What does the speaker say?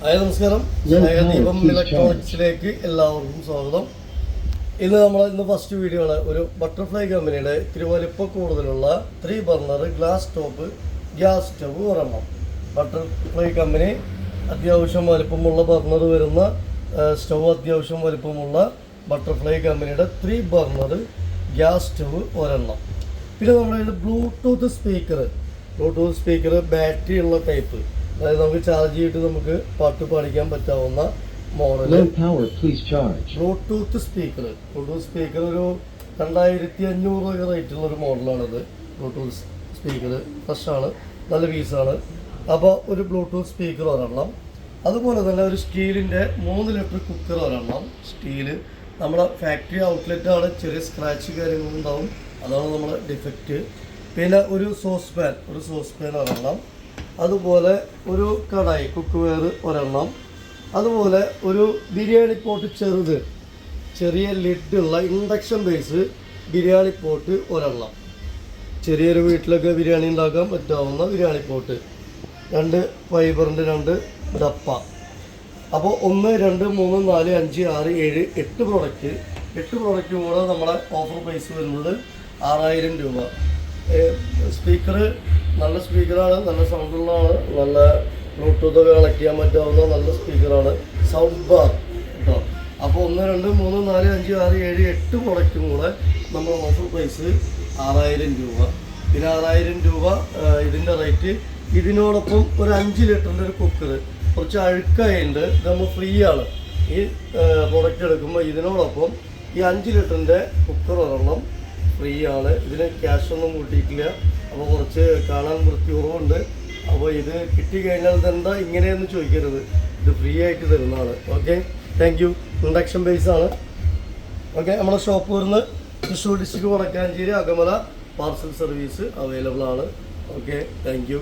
Hi നമസ്കാരം. സ്നേഹദീപം ഇലക്ട്രോണിക്സിലേക്ക് എല്ലാവർക്കും സ്വാഗതം. ഇന്ന് ഫസ്റ്റ് വീഡിയോ ആണ്. ഒരു ബട്ടർഫ്ലൈ കമ്പനിയുടെ ഇത്തിരി വലിപ്പം കൂടുതലുള്ള 3 burner glass top gas stove ഒരെണ്ണം. ബട്ടർഫ്ലൈ കമ്പനി അത്യാവശ്യം വലിപ്പമുള്ള ബർണർ വരുന്ന സ്റ്റവ്, അത്യാവശ്യം വലിപ്പമുള്ള ബട്ടർഫ്ലൈ കമ്പനിയുടെ 3 ബർണർ ഗ്യാസ് സ്റ്റവ് ഒരെണ്ണം. പിന്നെ നമ്മുടെ ഇത് ബ്ലൂടൂത്ത് സ്പീക്കർ ബാറ്ററി ഉള്ള ടൈപ്പ്, അതായത് നമുക്ക് ചാർജ് ചെയ്തിട്ട് നമുക്ക് പാട്ട് പാടിക്കാൻ പറ്റാവുന്ന മോഡൽ ബ്ലൂടൂത്ത് സ്പീക്കർ ഒരു 2500 റേറ്റുള്ള ഒരു മോഡലാണിത്. ബ്ലൂടൂത്ത് സ്പീക്കർ ഫ്രഷാണ്, നല്ല പീസാണ്. അപ്പോൾ ഒരു ബ്ലൂടൂത്ത് സ്പീക്കർ ഒരെണ്ണം. അതുപോലെ തന്നെ ഒരു സ്റ്റീലിൻ്റെ 3 ലിറ്റർ കുക്കർ ഒരെണ്ണം. സ്റ്റീല് നമ്മുടെ ഫാക്ടറി ഔട്ട്ലെറ്റാണ്, ചെറിയ സ്ക്രാച്ച് കാര്യങ്ങളുണ്ടാവും, അതാണ് നമ്മുടെ ഡിഫക്റ്റ്. പിന്നെ ഒരു സോസ് പാൻ ഒരെണ്ണം. അതുപോലെ ഒരു കടായി കുക്ക് വെയർ ഒരെണ്ണം. അതുപോലെ ഒരു ബിരിയാണി പോട്ട് ചെറിയ ലിഡുള്ള ഇൻഡക്ഷൻ ബേസ് ബിരിയാണി പോട്ട് ഒരെണ്ണം. ചെറിയൊരു വീട്ടിലൊക്കെ ബിരിയാണി ഉണ്ടാക്കാൻ പറ്റാവുന്ന ബിരിയാണി പോട്ട്. 2 ഫൈബറിൻ്റെ 2 ഡപ്പ. അപ്പോൾ 1, 2, 3, 4, 5, 6, 7, 8 പ്രോഡക്റ്റ്. 8 പ്രോഡക്റ്റും കൂടെ നമ്മുടെ ഓഫർ പ്രൈസ് വരുന്നത് 6000 രൂപ. സ്പീക്കർ നല്ല സ്പീക്കറാണ്, നല്ല സൗണ്ടുള്ളതാണ്, നല്ല ബ്ലൂടൂത്തൊക്കെ കണക്ട് ചെയ്യാൻ പറ്റാവുന്ന നല്ല സ്പീക്കറാണ്. സൗണ്ട് ബാർ കേട്ടോ. അപ്പോൾ 1, 2, 3, 4, 5, 6, 7, 8 പ്രോഡക്റ്റും കൂടെ നമ്മൾ ഓഫർ പ്രൈസ് 6000 രൂപ. പിന്നെ 6000 രൂപ ഇതിൻ്റെ റേറ്റ്. ഇതിനോടൊപ്പം ഒരു 5 ലിറ്ററിൻ്റെ ഒരു കുക്കർ, കുറച്ച് അഴുക്കായുണ്ട്, ഇത് നമ്മൾ ഫ്രീ ആണ്. ഈ പ്രോഡക്റ്റ് എടുക്കുമ്പോൾ ഇതിനോടൊപ്പം ഈ 5 ലിറ്ററിൻ്റെ കുക്കർ ഒരെണ്ണം ഫ്രീ ആണ്. ഇതിന് ക്യാഷൊന്നും കൂട്ടിയിട്ടില്ല. അപ്പോൾ കുറച്ച് കാണാൻ വൃത്തി കുറവുണ്ട്. അപ്പോൾ ഇത് കിട്ടിക്കഴിഞ്ഞാൽ ഇതെന്താ ഇങ്ങനെയെന്ന് ചോദിക്കരുത്, ഇത് ഫ്രീ ആയിട്ട് തരുന്നതാണ്. Okay, thank you. ഇൻഡക്ഷൻ ബേസാണ്. ഓക്കെ, നമ്മുടെ ഷോപ്പ് വരുന്നത് Thrissur district Vadakkanchery Akamala. Parcel service available ആണ്. Okay, thank U.